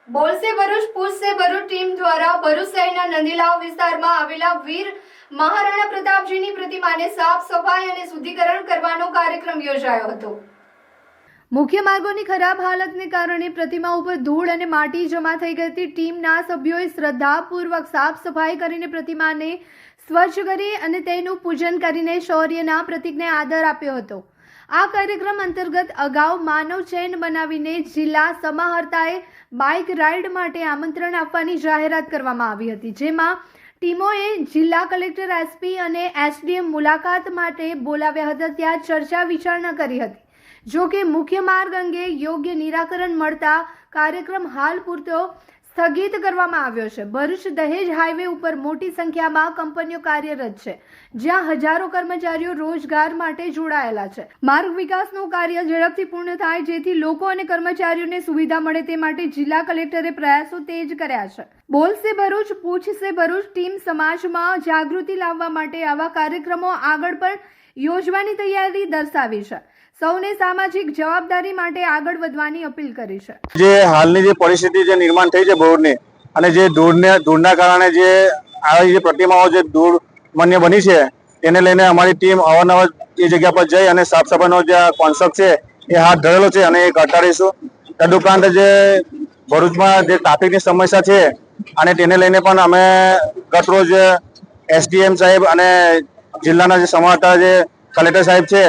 બોલસે Bharuch પૂછસે Bharuch team દ્વારા ભરૂચ શહેરના નંદીલાવ વિસ્તારમાં આવેલા વીર મહારાણા પ્રતાપજીની પ્રતિમાને સાફ સફાઈ અને શુદ્ધિકરણ કરવાનો કાર્યક્રમ યોજાયો હતો। મુખ્ય માર્ગોની ખરાબ હાલતને કારણે પ્રતિમા ઉપર ધૂળ અને માટી જમા થઈ ગઈ હતી। ટીમના સભ્યોએ શ્રદ્ધાપૂર્વક સાફ સફાઈ કરીને પ્રતિમાને સ્વચ્છ કરી અને તેનું પૂજન કરીને શૌર્યના પ્રતીકને આદર આપ્યો હતો। આ કાર્યક્રમ અંતર્ગત અગાઉ માનવ ચેન બનાવીને જિલ્લા સમાહર્તાએ બાઇક રાઇડ માટે આમંત્રણ આપવાની જાહેરાત કરવામાં આવી હતી, જેમાં ટીમોએ જિલ્લા કલેક્ટર, એસપી અને એસડીએમ મુલાકાત માટે બોલાવ્યા હતા। ત્યાં ચર્ચા વિચારણા કરી હતી। જો કે મુખ્ય માર્ગ અંગે યોગ્ય નિરાકરણ મળતા કાર્યક્રમ હાલ પૂરતો સ્થગિત કરવામાં આવ્યો છે। ભરૂચ દહેજ હાઈવે ઉપર મોટી સંખ્યામાં કંપનીઓ કાર્યરત છે, જ્યાં હજારો કર્મચારીઓ રોજગાર માટે જોડાયેલા છે। માર્ગ વિકાસનું કાર્ય ઝડપથી પૂર્ણ થાય, જેથી લોકો અને કર્મચારીઓને સુવિધા મળે તે માટે જિલ્લા કલેક્ટરે પ્રયાસો તેજ કર્યા છે। બોલસે ભરૂચ પૂછસે ભરૂચ ટીમ સમાજમાં જાગૃતિ લાવવા માટે આવા કાર્યક્રમો આગળ પણ યોજવાની તૈયારી દર્શાવી છે। સૌને સામાજિક જવાબદારી માટે આગળ વધવાની અપીલ કરી છે। જે હાલની જે પરિસ્થિતિ જે નિર્માણ થઈ છે ભરૂચની, અને જે ધૂળના કારણે જે આવી જે પ્રતિમાઓ જે ધૂળ માન્ય બની છે, તેને લઈને અમારી ટીમ અવારનવાર એ જગ્યા પર જઈ અને સાફ સફાઈનો જે કોન્સેપ્ટ છે એ હાથ ધરેલો છે અને એ કરતા રહીશું। તદુપરાંત જે ભરૂચમાં જે ટ્રાફિકની સમસ્યા છે અને તેને લઈને પણ અમે ગતરોજ એસડીએમ સાહેબ અને જિલ્લાના જે સમાહર્તા જે કલેક્ટર સાહેબ છે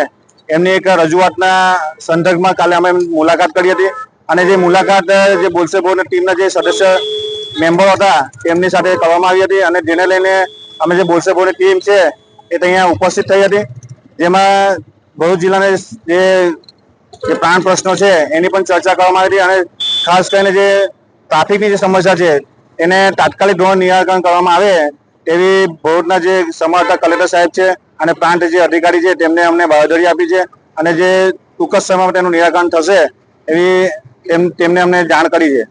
એમની એક રજૂઆતના સંદર્ભમાં કાલે અમે મુલાકાત કરી હતી, અને જે મુલાકાત જે બોલસે ભરૂચ ટીમના જે સદસ્ય મેમ્બરો હતા તેમની સાથે કરવામાં આવી હતી, અને જેને લઈને અમે જે બોલસે ભરૂચની ટીમ છે એ ત્યાં ઉપસ્થિત થઈ હતી, જેમાં ભરૂચ જિલ્લાના જે પ્રાણ પ્રશ્નો છે એની પણ ચર્ચા કરવામાં આવી હતી, અને ખાસ કરીને જે ટ્રાફિકની જે સમસ્યા છે એને તાત્કાલિક ધોરણે નિરાકરણ કરવામાં આવે તેવી ભરૂચના જે સમાહર્તા કલેક્ટર સાહેબ છે અને પ્રાંત જે અધિકારી છે તેમને અમને બાંહેધરી આપી છે, અને જે ટૂંક જ સમયમાં તેનું નિરાકરણ થશે એવી તેમને અમને જાણ કરી છે।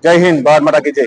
જય હિન્દ, ભારત માતા કી જય।